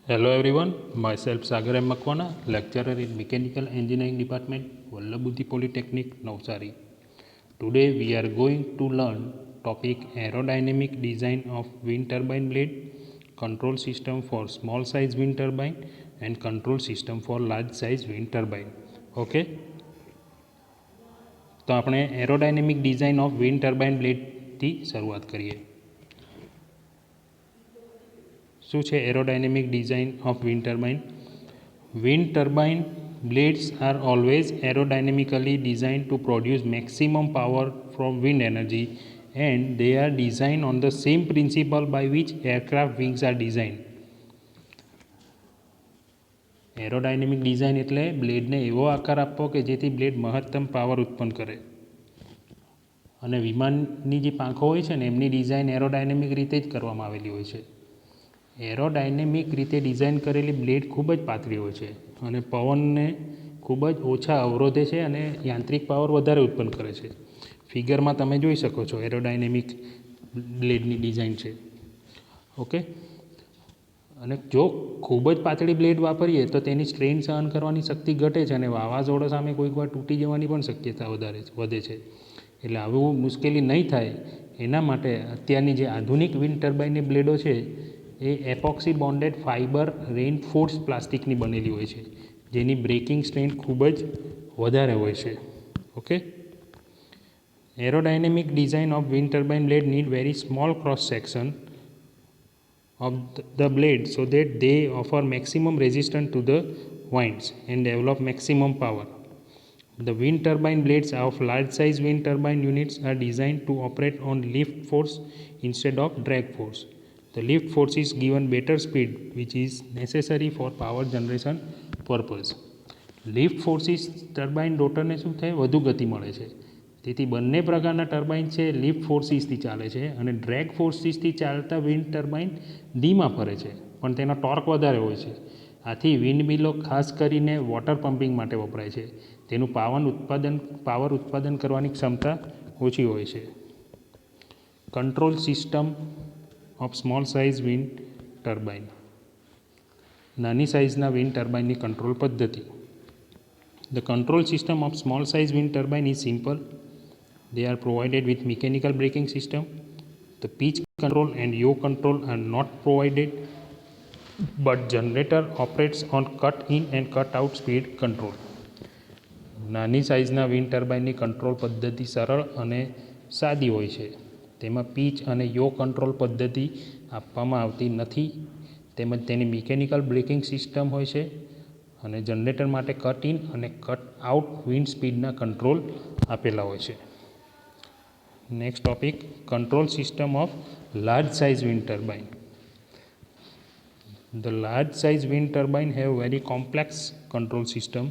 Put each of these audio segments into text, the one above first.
Hello everyone, myself Sagar M. Makwana, lecturer in Mechanical Engineering Department, Vallabh Polytechnic, Navsari. Today we are going to learn topic aerodynamic design of wind turbine blade, control system for small size wind turbine and control system for large size wind turbine. Okay? તો આપણે aerodynamic design of wind turbine બ્લેડથી શરૂઆત કરીએ. શું છે aerodynamic design of wind turbine? Wind turbine blades are always aerodynamically designed to produce maximum power from wind energy, and they are designed on the same principle by which aircraft wings are designed. Aerodynamic design એટલે બ્લેડને એવો આકાર આપવો કે જેથી blade મહત્તમ power ઉત્પન્ન કરે. અને વિમાનની જે પાંખો હોય છે ને એમની ડિઝાઇન એરોડાયનેમિક રીતે જ કરવામાં આવેલી હોય છે. એરોડાયનેમિક રીતે ડિઝાઇન કરેલી બ્લેડ ખૂબ જ પાતળી હોય છે અને પવનને ખૂબ જ ઓછા અવરોધે છે અને યાંત્રિક પાવર વધારે ઉત્પન્ન કરે છે. ફિગરમાં તમે જોઈ શકો છો એરોડાયનેમિક બ્લેડની ડિઝાઇન છે. ઓકે, અને જો ખૂબ જ પાતળી બ્લેડ વાપરીએ તો તેની સ્ટ્રેન સહન કરવાની શક્તિ ઘટે છે અને વાવાઝોડા સામે કોઈક વાર તૂટી જવાની પણ શક્યતા વધે છે. એટલે આવું મુશ્કેલી નહીં થાય એના માટે અત્યારની જે આધુનિક વિન્ડ ટર્બાઇનની બ્લેડો છે એ એપોક્સી બોન્ડેડ ફાઇબર રેઇનફોર્સ પ્લાસ્ટિકની બનેલી હોય છે, જેની બ્રેકિંગ સ્ટ્રેન્થ ખૂબ જ વધારે હોય છે. Okay, aerodynamic design of wind turbine blade need very small cross section of the blade so that they offer maximum resistance to the winds and develop maximum power. The wind turbine blades of large size wind turbine units are designed to operate on lift force instead of drag force. The lift force is given better speed which is necessary for power generation purpose. Lift forces turbine રોટરને શું થાય વધુ ગતિ મળે છે. તેથી બંને પ્રકારના ટર્બાઇન છે લિફ્ટ ફોર્સિસથી ચાલે છે અને ડ્રેગ ફોર્સિસથી ચાલતા વિન્ડ ટર્બાઇન ધીમા ફરે છે પણ તેનો ટોર્ક વધારે હોય છે. આથી વિન્ડ મિલો ખાસ કરીને વોટર પમ્પિંગ માટે વપરાય છે. તેનું પાવર ઉત્પાદન કરવાની ક્ષમતા ઓછી હોય છે. Control system of small size wind turbine. નાની સાઇઝના વિન્ડ ટર્બાઇનની કંટ્રોલ પદ્ધતિ. The control system of small size wind turbine is simple. They are provided with mechanical braking system. The pitch control and yaw control are not provided, but generator operates on cut in and cut out speed control. નાની સાઇઝના wind ટર્બાઇનની control પદ્ધતિ સરળ અને સાદી હોય છે. તેમાં pitch અને યો કંટ્રોલ પદ્ધતિ આપવામાં આવતી નથી. તેમજ તેની મિકેનિકલ બ્રેકિંગ સિસ્ટમ હોય છે અને જનરેટર માટે કટ ઇન અને કટ આઉટ વિન્ડ સ્પીડના કંટ્રોલ આપેલા હોય છે. Next topic control system of large size wind turbine. The large size wind turbine have very complex control system.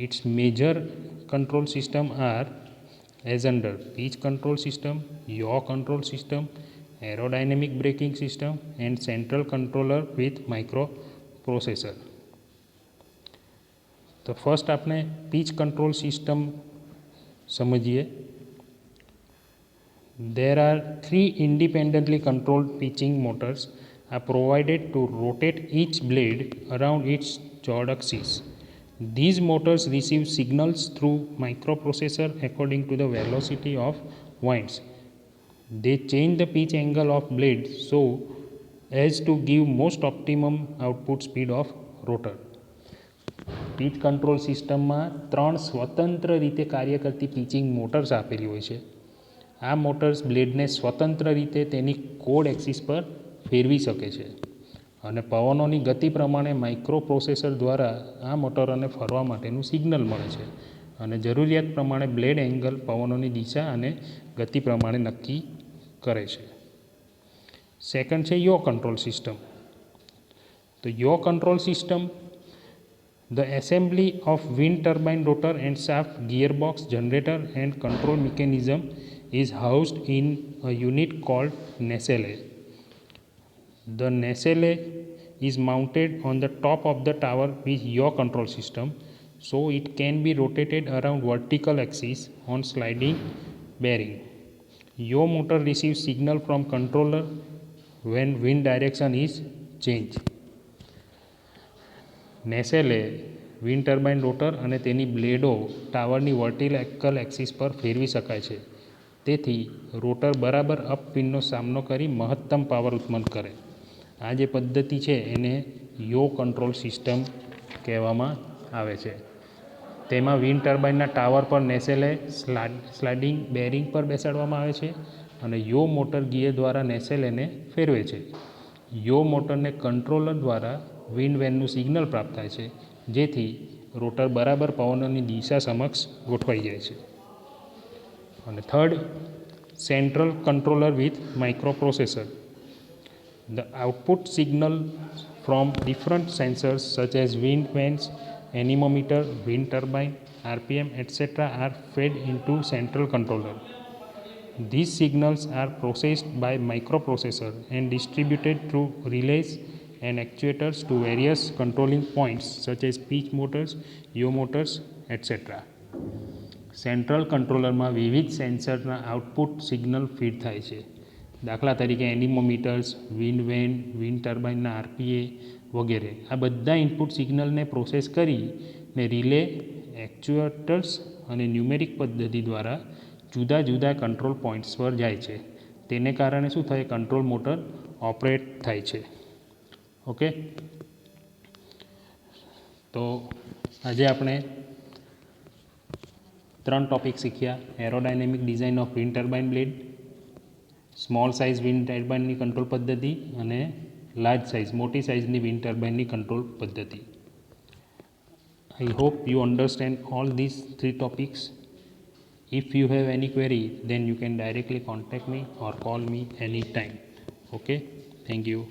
Its major control system are as under pitch control system, yaw control system, aerodynamic braking system and central controller with microprocessor. તો first આપણે pitch control system સમજીએ. There are 3 independently controlled pitching motors are provided to rotate each blade around its chord axis. These motors receive signals through microprocessor according to the velocity of winds. They change the pitch angle of blade so as to give most optimum output speed of rotor. Pitch control સિસ્ટમમાં 3 સ્વતંત્ર રીતે કાર્ય કરતી pitching motors આપેલી હોય છે. આ motors બ્લેડને સ્વતંત્ર રીતે તેની કોડ એક્સિસ પર ફેરવી શકે છે અને પવનોની ગતિ પ્રમાણે માઇક્રો પ્રોસેસર દ્વારા આ મોટરોને ફરવા માટેનું સિગ્નલ મળે છે અને જરૂરિયાત પ્રમાણે બ્લેડ એંગલ પવનોની દિશા અને ગતિ પ્રમાણે નક્કી કરે છે. સેકન્ડ છે યો કંટ્રોલ સિસ્ટમ. તો યો control system The assembly of wind turbine rotor and shaft, gearbox, generator and control mechanism is housed in a unit called nacelle. The nacelle is mounted on the top of the tower with yaw control system, so it can be rotated around vertical axis on sliding bearing. Yaw motor receives signal from controller when wind direction is changed. નેસેલે wind turbine rotor અને તેની બ્લેડો ટાવરની vertical axis પર ફેરવી શકાય છે. તેથી rotor બરાબર અપવિન્ડનો સામનો કરી મહત્તમ પાવર ઉત્પન્ન કરે. આ જે પદ્ધતિ છે એને યો કંટ્રોલ સિસ્ટમ કહેવામાં આવે છે. તેમાં વિન્ડ ટર્બાઇનના ટાવર પર નેસેલે સ્લાઇડિંગ બેરિંગ પર બેસાડવામાં આવે છે અને યો મોટર ગિયર દ્વારા નેસેલેને ફેરવે છે. યો મોટરને કંટ્રોલર દ્વારા વિન્ડ વેનનું સિગ્નલ પ્રાપ્ત થાય છે, જેથી રોટર બરાબર પવનની દિશા સમક્ષ ગોઠવાઈ જાય છે. અને third, central controller with microprocessor. The output signal from different sensors such as wind vanes, anemometer, wind turbine, RPM, etc. are fed into central controller. These signals are processed by microprocessor and distributed through relays and actuators to various controlling points such as pitch motors, yaw motors, etc. Central કંટ્રોલરમાં વિવિધ સેન્સરના output signal feed થાય છે. દાખલા તરીકે anemometers, wind vane, wind ટર્બાઇનના RPM વગેરે. આ બધા ઇનપુટ સિગ્નલને પ્રોસેસ કરીને રિલે, એક્ચ્યુએટર્સ અને ન્યુમેરિક પદ્ધતિ દ્વારા જુદા જુદા કંટ્રોલ પોઇન્ટ્સ પર જાય છે. તેને કારણે શું થાય? કંટ્રોલ મોટર ઓપરેટ થાય છે. ઓકે, તો આજે આપણે 3 ટોપિક શીખ્યા: aerodynamic design of wind turbine blade, small size wind ટર્બાઇનની કંટ્રોલ પદ્ધતિ અને લાર્જ સાઇઝ મોટી સાઇઝની વિન્ડ ટર્બાઇનની કંટ્રોલ પદ્ધતિ. I hope you understand all these 3 topics. If you have any query, then you can directly contact me or call me anytime. Okay, thank you.